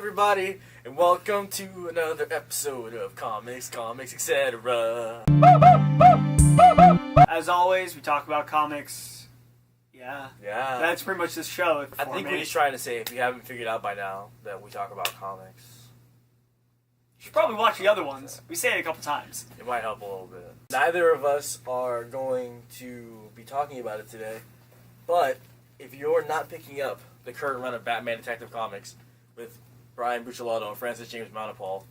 everybody, and welcome to another episode of Comics, etc. As always, we talk about comics. Yeah. That's pretty much this show. I think we're just trying to say, if you haven't figured out by now, that we talk about comics. You should probably watch the other ones. We say it a couple times. It might help a little bit. Neither of us are going to be talking about it today, but if you're not picking up the current run of Batman Detective Comics with Brian Buccellato and Francis James Montopol,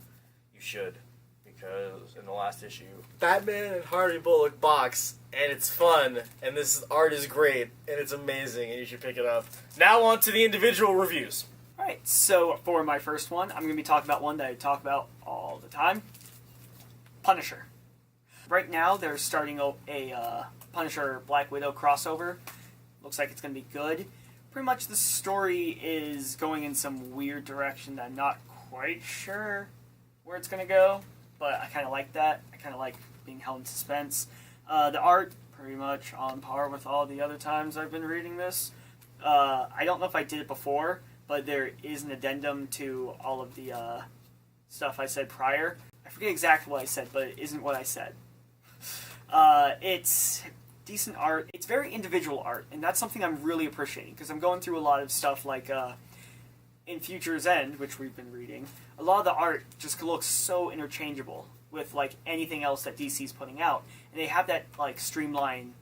you should, because in the last issue, Batman and Harvey Bullock box, and it's fun, and this art is great, and it's amazing, and you should pick it up. Now on to the individual reviews. Alright, so for my first one, I'm going to be talking about one that I talk about all the time. Punisher. Right now, they're starting a Punisher Black Widow crossover. Looks like it's going to be good. Pretty much the story is going in some weird direction that I'm not quite sure where it's going to go, but I kind of like that. I kind of like being held in suspense. The art, pretty much on par with all the other times I've been reading this. I don't know if I did it before, but there is an addendum to all of the stuff I said prior. I forget exactly what I said, but it isn't what I said. It's decent art. It's very individual art, and that's something I'm really appreciating, because I'm going through a lot of stuff like in Future's End, which we've been reading. A lot of the art just looks so interchangeable with like anything else that DC's putting out, and they have that like streamlined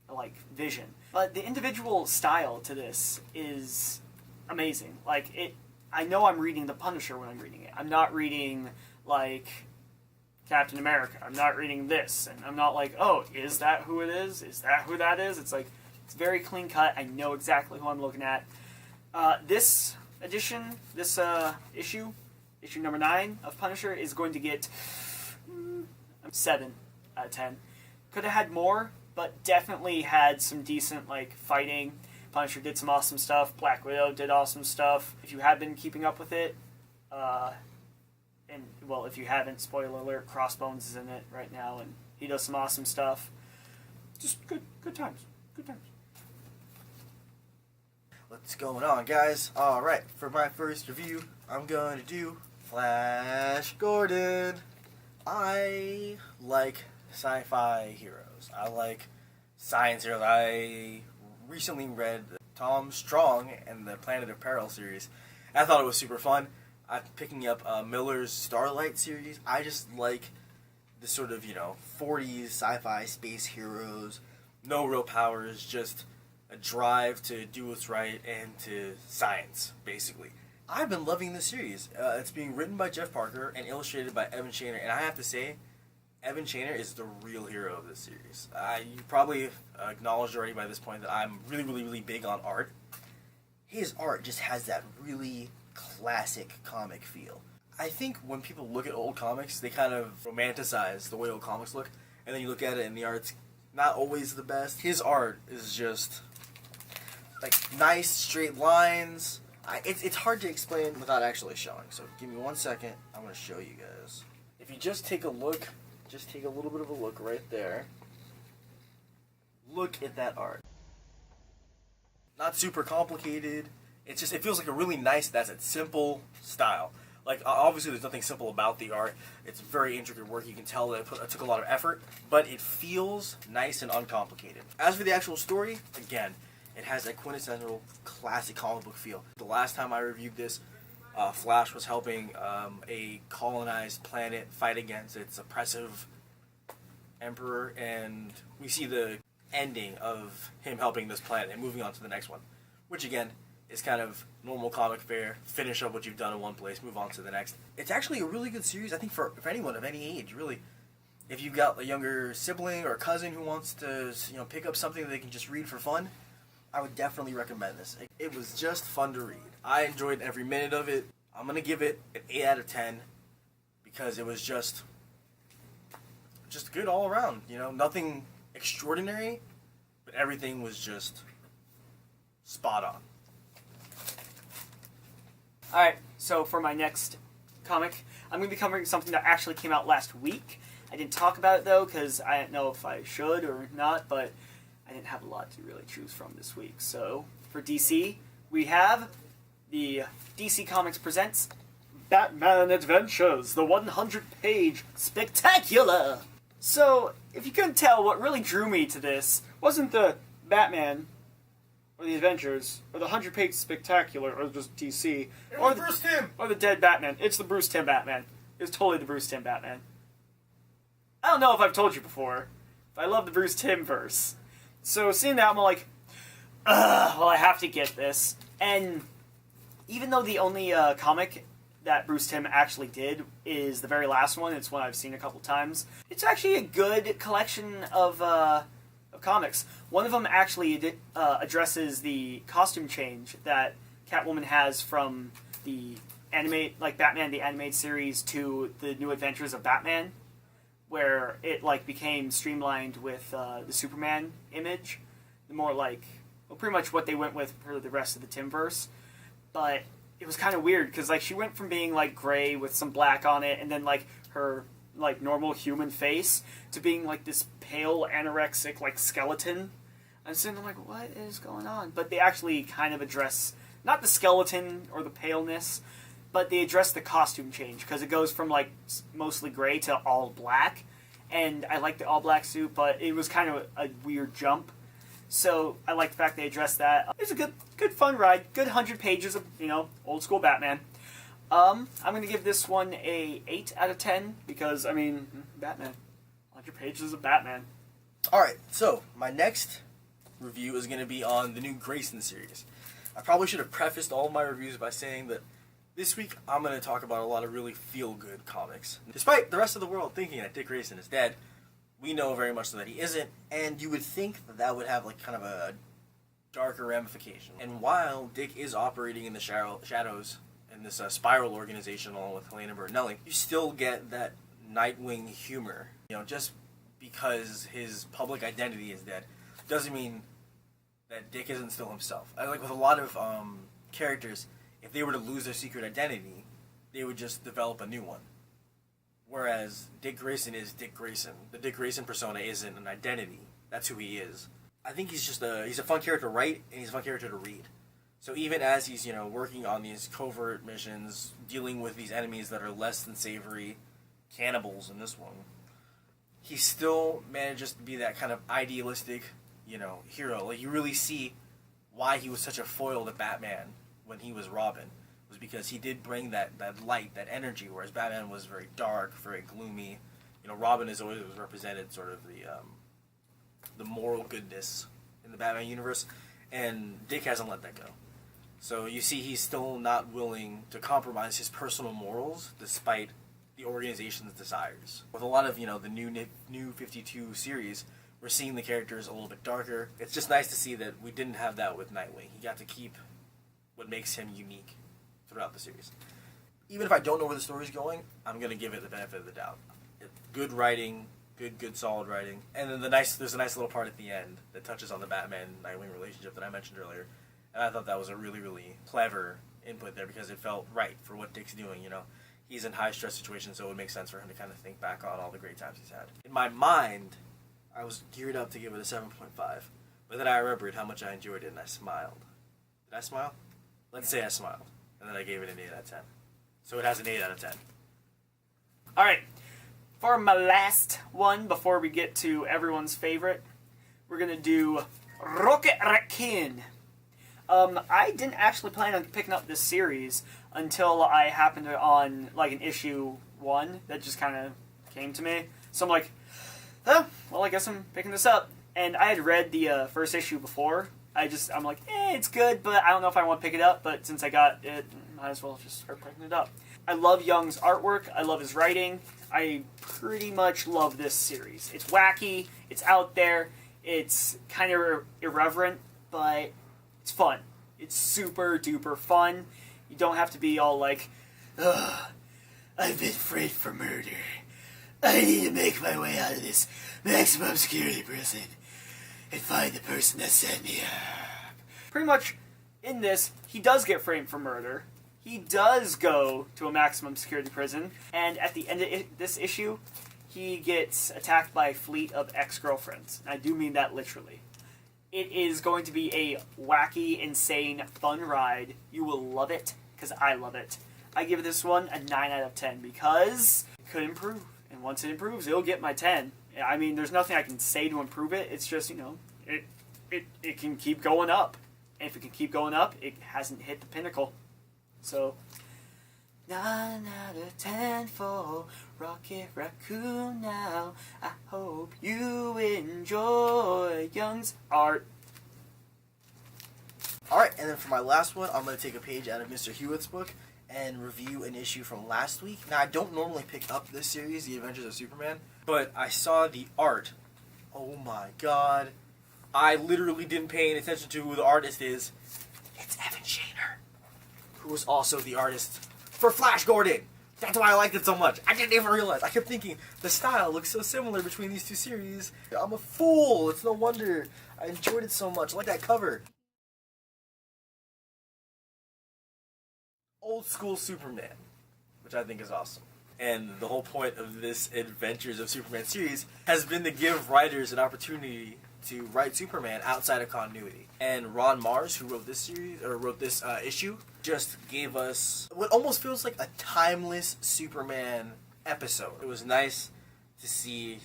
like vision. But the individual style to this is amazing. Like I know I'm reading The Punisher when I'm reading it. I'm not reading like Captain America. I'm not reading this, and I'm not like, oh, is that who it is? Is that who that is? It's like, it's very clean cut. I know exactly who I'm looking at. This edition, this issue number 9 of Punisher is going to get 7 out of 10. Could have had more, but definitely had some decent like fighting. Punisher did some awesome stuff. Black Widow did awesome stuff. If you have been keeping up with it, and, well, if you haven't, spoiler alert, Crossbones is in it right now, and he does some awesome stuff. Just good times. Good times. What's going on, guys? Alright, for my first review, I'm going to do Flash Gordon. I like sci-fi heroes. I like science heroes. I recently read Tom Strong and the Planet of Peril series. I thought it was super fun. I'm picking up Miller's Starlight series. I just like the sort of, 40s sci-fi space heroes. No real powers, just a drive to do what's right and to science, basically. I've been loving this series. It's being written by Jeff Parker and illustrated by Evan Shaner. And I have to say, Evan Shaner is the real hero of this series. You probably acknowledged already by this point that I'm really, really, really big on art. His art just has that really classic comic feel. I think when people look at old comics, they kind of romanticize the way old comics look, and then you look at it and the art's not always the best. His art is just like nice straight lines. It's hard to explain without actually showing, so give me 1 second. I'm going to show you guys. If you just take a look, just take a little bit of a look right there. Look at that art. Not super complicated. It feels like a really nice, that's a simple style. Like, obviously there's nothing simple about the art. It's very intricate work. You can tell that it took a lot of effort, but it feels nice and uncomplicated. As for the actual story, again, it has a quintessential classic comic book feel. The last time I reviewed this, Flash was helping a colonized planet fight against its oppressive emperor, and we see the ending of him helping this planet and moving on to the next one, which again is kind of normal comic fare. Finish up what you've done in one place, move on to the next. It's actually a really good series, I think, for anyone of any age, really. If you've got a younger sibling or cousin who wants to, pick up something that they can just read for fun, I would definitely recommend this. It was just fun to read. I enjoyed every minute of it. I'm going to give it an 8 out of 10 because it was just good all around. Nothing extraordinary, but everything was just spot on. Alright, so for my next comic, I'm going to be covering something that actually came out last week. I didn't talk about it, though, because I didn't know if I should or not, but I didn't have a lot to really choose from this week. So, for DC, we have the DC Comics Presents Batman Adventures, the 100-page spectacular. So, if you couldn't tell, what really drew me to this wasn't the Batman, or the Adventures, or the 100-page spectacular, or just DC, or the Bruce Timm, or the dead Batman. It's the Bruce Timm Batman. It's totally the Bruce Timm Batman. I don't know if I've told you before, but I love the Bruce Timmverse. So seeing that, I'm like, well, I have to get this. And even though the only comic that Bruce Timm actually did is the very last one, it's one I've seen a couple times, it's actually a good collection of comics. One of them actually addresses the costume change that Catwoman has from the Batman the Animated Series to the New Adventures of Batman, where it became streamlined with the Superman image, more pretty much what they went with for the rest of the Timmverse. But it was kind of weird because she went from being gray with some black on it, and then her normal human face, to being this pale anorexic skeleton. And so I'm like, what is going on? But they actually kind of address not the skeleton or the paleness, but they address the costume change, because it goes from mostly gray to all black. And I like the all black suit, but it was kind of a weird jump. So I like the fact they addressed that. It was a good fun ride. Good 100 pages of old school Batman. I'm going to give this one a 8 out of 10 because Batman, 100 pages of Batman. All right, so my next review is going to be on the new Grayson series. I probably should have prefaced all of my reviews by saying that this week I'm going to talk about a lot of really feel-good comics. Despite the rest of the world thinking that Dick Grayson is dead, we know very much so that he isn't, and you would think that that would have kind of a darker ramification. And while Dick is operating in the shadows in this spiral organization along with Helena Bertinelli, you still get that Nightwing humor. Just because his public identity is dead doesn't mean that Dick isn't still himself. With a lot of characters, if they were to lose their secret identity, they would just develop a new one. Whereas Dick Grayson is Dick Grayson. The Dick Grayson persona isn't an identity. That's who he is. I think he's a fun character to write, and he's a fun character to read. So even as he's, working on these covert missions, dealing with these enemies that are less than savory, cannibals in this one, he still manages to be that kind of idealistic, hero. You really see why he was such a foil to Batman when he was Robin. Was because he did bring that light, that energy, whereas Batman was very dark, very gloomy. Robin is always represented sort of the moral goodness in the Batman universe, and Dick hasn't let that go. So you see he's still not willing to compromise his personal morals despite the organization's desires. With a lot of, the new 52 series, we're seeing the characters a little bit darker. It's just nice to see that we didn't have that with Nightwing. He got to keep what makes him unique throughout the series. Even if I don't know where the story's going, I'm going to give it the benefit of the doubt. Good writing, good solid writing, and then there's a nice little part at the end that touches on the Batman-Nightwing relationship that I mentioned earlier, and I thought that was a really, really clever input there because it felt right for what Dick's doing, He's in high-stress situations, so it would make sense for him to kind of think back on all the great times he's had. In my mind, I was geared up to give it a 7.5, but then I remembered how much I enjoyed it, and I smiled. Did I smile? Let's say I smiled. And then I gave it an 8 out of 10. So it has an 8 out of 10. Alright, for my last one, before we get to everyone's favorite, we're going to do Rocket Raccoon. I didn't actually plan on picking up this series until I happened on an issue 1 that just kind of came to me. So I'm like, oh, well, I guess I'm picking this up. And I had read the first issue before. I'm like, it's good, but I don't know if I want to pick it up. But since I got it, might as well just start picking it up. I love Young's artwork. I love his writing. I pretty much love this series. It's wacky. It's out there. It's kind of irreverent, but it's fun. It's super duper fun. You don't have to be all like, ugh, I've been framed for murder. I need to make my way out of this maximum security prison and find the person that set me up. Pretty much, in this, he does get framed for murder. He does go to a maximum security prison, and at the end of this issue, he gets attacked by a fleet of ex-girlfriends. I do mean that literally. It is going to be a wacky, insane, fun ride. You will love it, because I love it. I give this one a 9 out of 10 because it could improve. And once it improves, it'll get my 10. I mean, there's nothing I can say to improve it. It's just, it can keep going up. And if it can keep going up, it hasn't hit the pinnacle. So, 9 out of 10 for Rocket Raccoon now. I hope you enjoy Young's art. Alright, and then for my last one, I'm going to take a page out of Mr. Hueth's book and review an issue from last week. Now, I don't normally pick up this series, The Adventures of Superman, but I saw the art. Oh my god. I literally didn't pay any attention to who the artist is. It's Evan Shaner, who was also the artist for Flash Gordon. That's why I liked it so much. I didn't even realize. I kept thinking, the style looks so similar between these two series. I'm a fool. It's no wonder. I enjoyed it so much. I like that cover. Old school Superman, which I think is awesome. And the whole point of this Adventures of Superman series has been to give writers an opportunity to write Superman outside of continuity. And Ron Mars, who wrote this series, or wrote this issue, just gave us what almost feels like a timeless Superman episode. It was nice to see,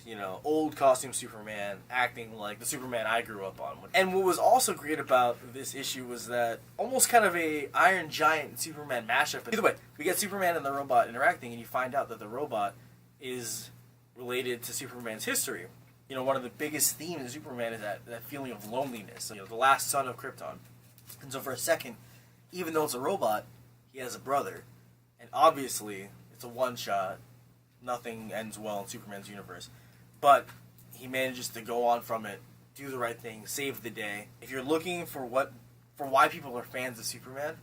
old costume Superman acting like the Superman I grew up on. And what was also great about this issue was that almost kind of a Iron Giant and Superman mashup. Either way, we get Superman and the robot interacting, and you find out that the robot is related to Superman's history. One of the biggest themes of Superman is that feeling of loneliness. The last son of Krypton. And so for a second, even though it's a robot, he has a brother. And obviously, it's a one-shot. Nothing ends well in Superman's universe. But he manages to go on from it, do the right thing, save the day. If you're looking for why people are fans of Superman,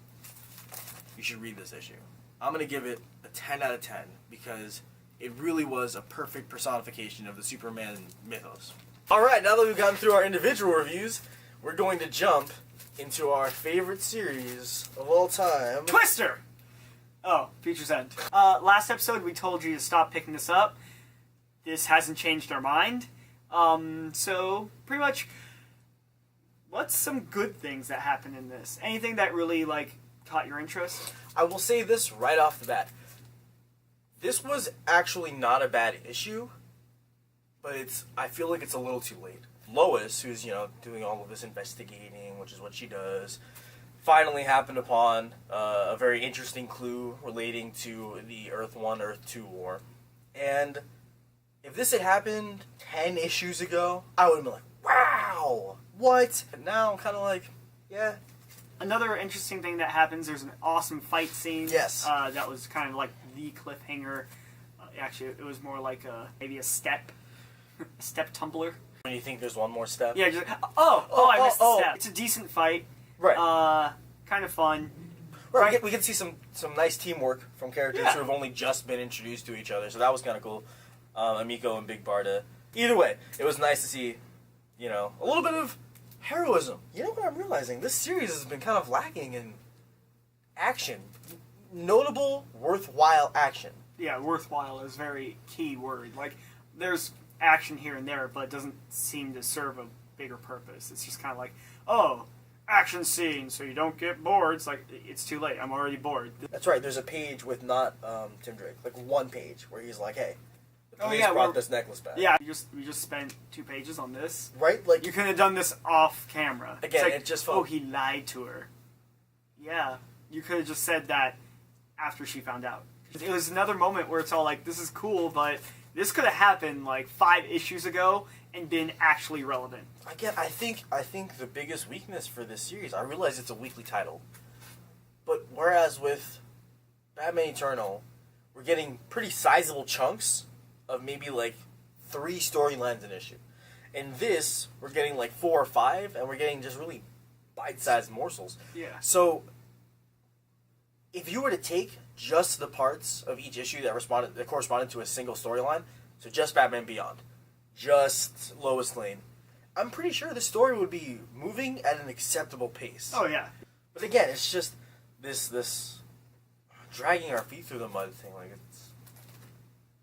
you should read this issue. I'm going to give it a 10 out of 10 because it really was a perfect personification of the Superman mythos. Alright, now that we've gotten through our individual reviews, we're going to jump into our favorite series of all time. Twister! Oh, Future's End. Last episode we told you to stop picking this up. This hasn't changed our mind. So, pretty much, what's some good things that happened in this? Anything that really, caught your interest? I will say this right off the bat. This was actually not a bad issue, but I feel like it's a little too late. Lois, who's, doing all of this investigating, which is what she does, finally happened upon a very interesting clue relating to the Earth 1, Earth 2 war. And if this had happened 10 issues ago, I would have been like, wow, what? And now I'm kind of like, yeah. Another interesting thing that happens, there's an awesome fight scene. Yes. That was kind of like the cliffhanger. Actually, it was more like maybe a step tumbler. When you think there's one more step? Yeah, just, I missed a step. It's a decent fight. Right. Kind of fun. Right. We get to see some nice teamwork from characters who have only just been introduced to each other, so that was kind of cool. Amico and Big Barda. Either way, it was nice to see, a little bit of heroism. You know what I'm realizing? This series has been kind of lacking in action. Notable, worthwhile action. Yeah, worthwhile is a very key word. There's action here and there, but it doesn't seem to serve a bigger purpose. It's just kind of like, action scene, so you don't get bored. It's like, it's too late. I'm already bored. That's right. There's a page with not Tim Drake, one page where he's like, "Hey, the police yeah, brought this necklace back." Yeah, we just spent 2 pages on this. Right? You could have done this off camera. Again, it just felt... Oh, he lied to her. Yeah, you could have just said that after she found out. It was another moment where it's all like, this is cool, but this could have happened 5 issues ago and been actually relevant. Again, I think the biggest weakness for this series, I realize it's a weekly title, but whereas with Batman Eternal, we're getting pretty sizable chunks of maybe 3 storylines an issue. In this, we're getting 4 or 5, and we're getting just really bite-sized morsels. Yeah. So, if you were to take just the parts of each issue that corresponded to a single storyline, so just Batman Beyond, just Lois Lane, I'm pretty sure the story would be moving at an acceptable pace. Oh, yeah. But again, it's just this dragging our feet through the mud thing.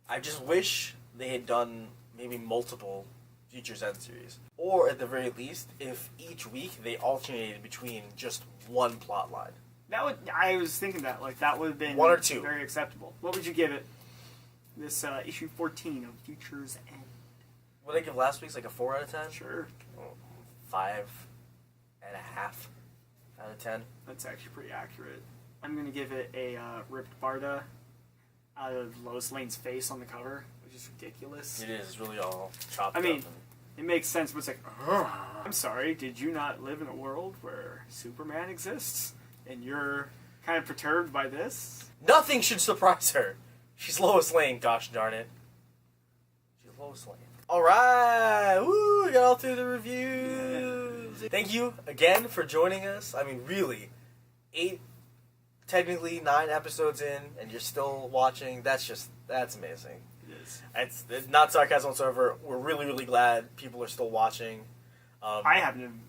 I just wish they had done maybe multiple Future's End series. Or, at the very least, if each week they alternated between just one plot line. I was thinking that that would have been 1 or 2. very acceptable. What would you give it? This issue 14 of Future's End. What did I give last week's? Like a 4 out of 10? Sure. 5.5 out of 10. That's actually pretty accurate. I'm gonna give it a ripped Barda out of Lois Lane's face on the cover, which is ridiculous. It is. It's really all chopped I mean, up. it makes sense, but it's like, I'm sorry, did you not live in a world where Superman exists? And you're kind of perturbed by this? Nothing should surprise her. She's Lois Lane, gosh darn it. She's Lois Lane. Alright, woo, we got all through the reviews. Thank you again for joining us. I mean, really, 9 episodes in, and you're still watching. That's amazing. It is. It's not sarcasm whatsoever. We're really, really glad people are still watching. I haven't even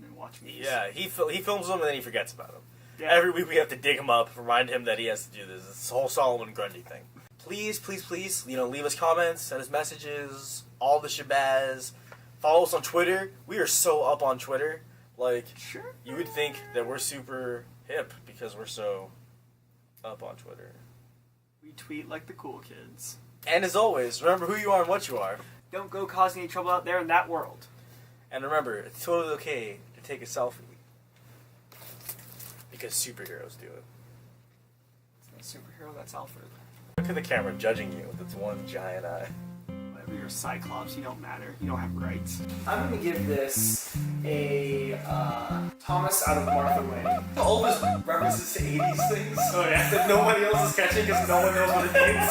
been watching these. Yeah, he films them and then he forgets about them. Yeah. Every week we have to dig him up, remind him that he has to do this. It's the whole Solomon Grundy thing. Please, please, please, leave us comments, send us messages, all the shabazz. Follow us on Twitter. We are so up on Twitter. Sure. You would think that we're super hip because we're so up on Twitter. We tweet like the cool kids. And as always, remember who you are and what you are. Don't go causing any trouble out there in that world. And remember, it's totally okay to take a selfie. Because superheroes do it. It's not a superhero, that's Alfred. Look at the camera judging you with its one giant eye. Whatever, you're a Cyclops, you don't matter. You don't have rights. I'm gonna give this a Thomas out of Martha Wayne. All this references to 80s things. Oh yeah. That nobody else is catching because no one knows what it means.